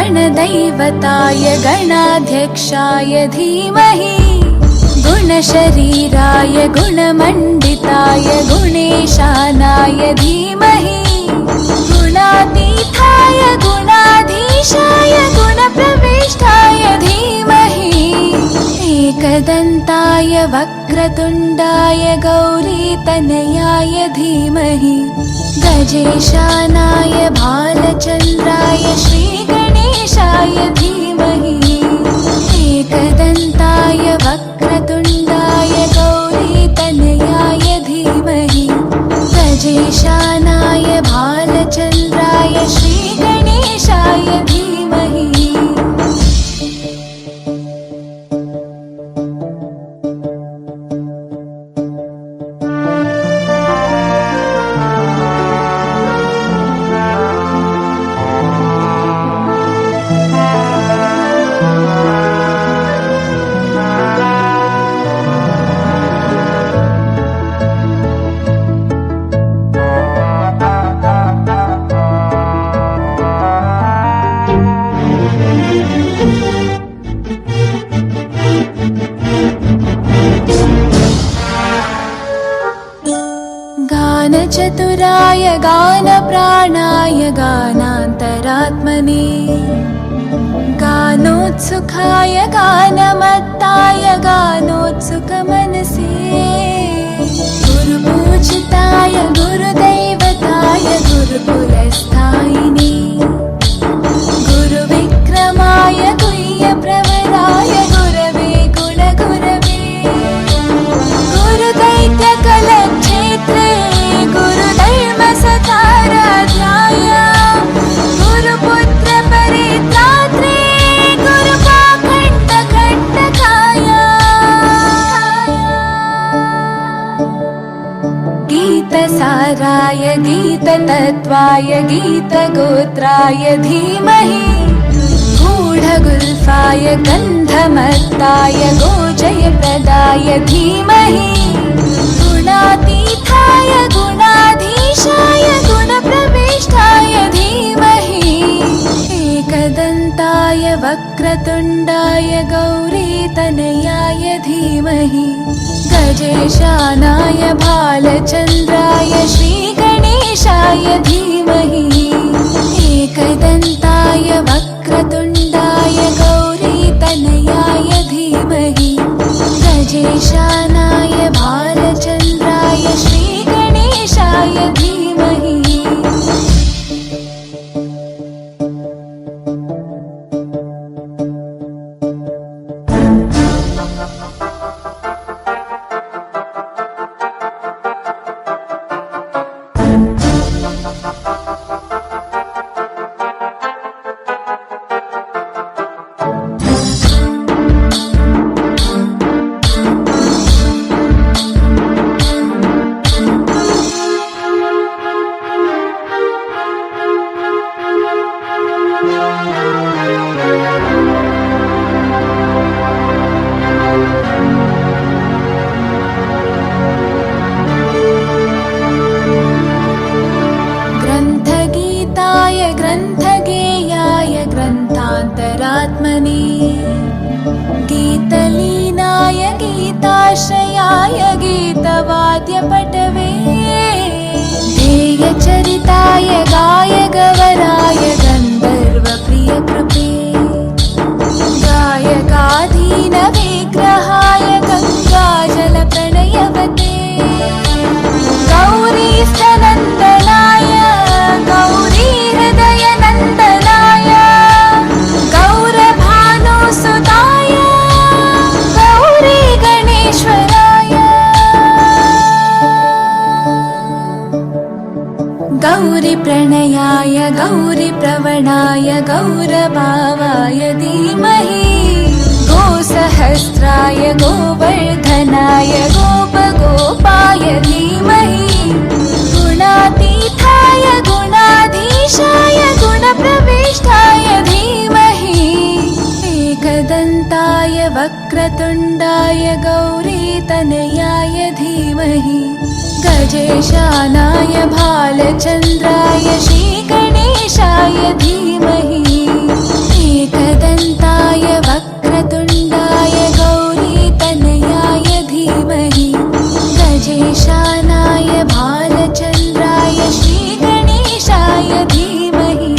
गणदैवताय गणाध्यक्षाय धीमहि गुणशरीराय गुणमण्डिताय गुणेशानाय धीमहि गुणातीताय गुणाधीशाय गुणप्रविष्टाय धीमहि एकदन्ताय वक्रतुण्डाय गौरीतनयाय धीमहि गजेशानाय भालचन्द्राय श्रीगणेशाय धीमहि एकदन्ताय वक्रतुण्डाय गौरीतनयाय धीमहि गजेशानाय भालचन्द्राय श्रीगणेशाय धीमहि गानचतुराय गानप्राणाय गानान्तरात्मने गानोत्सुकाय गानमत्ताय गानोत्सुकमनसे गुरुपूजिताय गुरुदैवताय गुरुकुलस्थायिने गुरुविक्रमाय गुह्यप्रवराय गुरवे गुणगुरवे गुरुदैत्यकलक्षेत्रे गुरुधर्मसताराध्याय गुरुपुत्रपरित्रात्रे गुरुपाखण्डखण्डकाय गीतसाराय गीततत्त्वाय गीतगोत्राय धीमहि गूढगुल्फाय गन्धमत्ताय गोजयप्रदाय धीमहि गुणातीताय गुणाधीशाय गुणप्रविष्टाय धीमहि एकदन्ताय वक्रतुण्डाय गौरीतनयाय धीमहि गजेशानाय भालचन्द्राय श्रीगणेशाय धीमहि एकदन्ताय वक्रतुण्डाय गौरीतनयाय धीमहि गजेशानाय भालचन्द्राय श्रीगणेशाय धीमहि ग्रन्थगेयाय ग्रन्थान्तरात्मने गीतलीनाय गीताश्रयाय गीतवाद्यपटवे ध्येयचरिताय गायगवराय गन्धर्वप्रियकृपे गायकाधीनविग्रहाय गङ्गाजलप्रणयवते गौरीस्तनन्दनाय गौरीहृदयनन्दनाय गौरभानुसुताय गौरीगणेश्वराय गौरीप्रणयाय गौरीप्रवणाय गौरभावाय धीमहि गोसहस्राय गोवर्धनाय गोपगोपाय धीमहि गुणातीताय गुणाधीशाय गुणप्रविष्टाय धीमहि एकदन्ताय वक्रतुण्डाय गौरीतनयाय धीमहि गजेशानाय भालचन्द्राय श्रीगणेशाय धीमहि गजेशानाय भालचन्द्राय श्रीगणेशाय धीमहि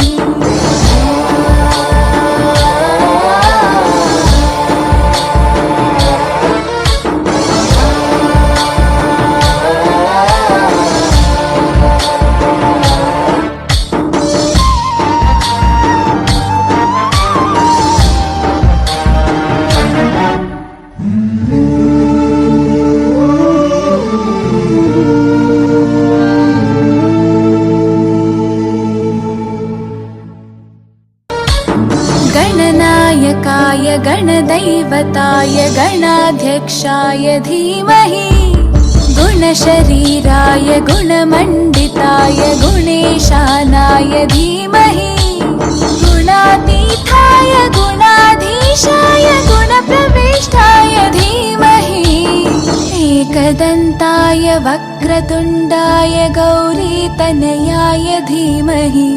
गणनायकाय गणदैवताय गणाध्यक्षाय धीमहि गुणशरीराय गुणमण्डिताय गुणेशानाय धीमहि गुणातीताय गुणाधीशाय गुणप्रविष्टाय धीमहि एकदन्ताय वक्रतुण्डाय गौरीतनयाय धीमहि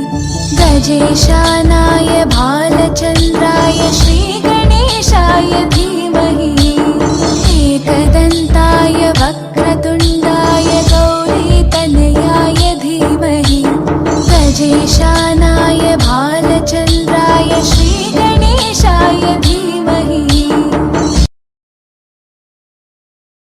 गजेशानाय भालचन्द्राय श्रीगणेशाय धीमहि एकदन्ताय वक्रतुण्डाय गौरीतनयाय धीमहि गजेशानाय